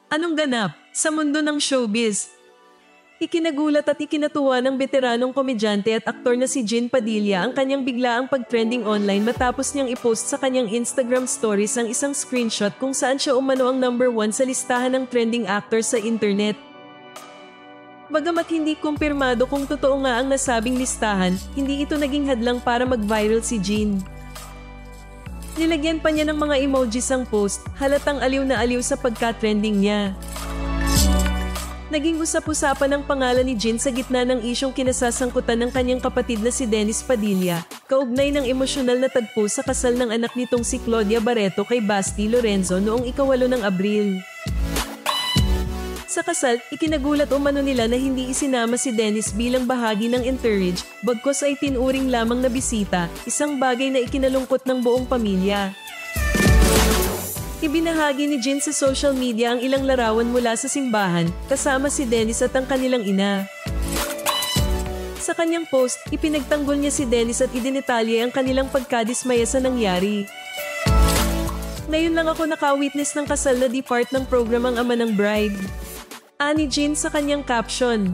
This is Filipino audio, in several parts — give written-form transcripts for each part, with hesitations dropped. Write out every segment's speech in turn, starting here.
Anong ganap sa mundo ng showbiz? Ikinagulat at ikinatuwa ng veteranong komedyante at aktor na si Jean Padilla ang kanyang biglaang pag-trending online matapos niyang ipost sa kanyang Instagram stories ang isang screenshot kung saan siya umano ang #1 sa listahan ng trending actors sa internet. Bagamat hindi kumpirmado kung totoo nga ang nasabing listahan, hindi ito naging hadlang para mag-viral si Jean. Nilagyan pa niya ng mga emojis ang post, halatang aliw na aliw sa pagka-trending niya. Naging usap-usapan ang pangalan ni Jean sa gitna ng isyong kinasasangkutan ng kanyang kapatid na si Dennis Padilla, kaugnay ng emosyonal na tagpo sa kasal ng anak nitong si Claudia Barreto kay Basti Lorenzo noong 8 ng Abril. Sa kasal, ikinagulat umano nila na hindi isinama si Dennis bilang bahagi ng entourage, bagkus ay tinuring lamang na bisita, isang bagay na ikinalungkot ng buong pamilya. Ibinahagi ni Jean sa social media ang ilang larawan mula sa simbahan, kasama si Dennis at ang kanilang ina. Sa kanyang post, ipinagtanggol niya si Dennis at idinetalye ang kanilang pagkadismaya sa nangyari. Ngayon lang ako naka-witness ng kasal na di part ng programang Ama ng Bride. Ani Jean sa kanyang caption.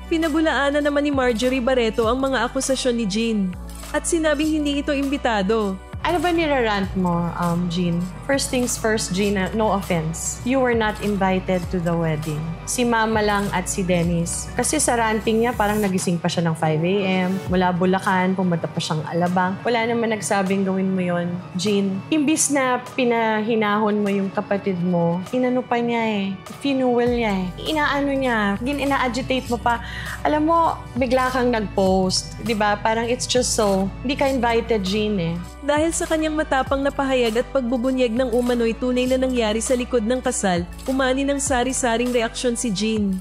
Pinabulaanan naman ni Marjorie Barreto ang mga akusasyon ni Jean. At sinabing hindi ito imbitado. Ano ba nirarant mo, Jean? First things first, Jean, no offense. You were not invited to the wedding. Si Mama lang at si Dennis. Kasi sa ranting niya, parang nagising pa siya ng 5 a.m. Mula Bulacan, pumunta pa siyang Alabang. Wala naman nagsabing gawin mo yon, Jean. Imbis na pinahinahon mo yung kapatid mo, inano pa niya eh. Finuel niya eh. Inaano niya. Ina-agitate mo pa. Alam mo, bigla kang nag-post. Diba? Parang it's just so. Hindi ka invited, Jean eh. Dahil sa kanyang matapang na pahayag at pagbubunyag ng umano'y tunay na nangyari sa likod ng kasal, umani ng sari-saring reaksyon si Jean.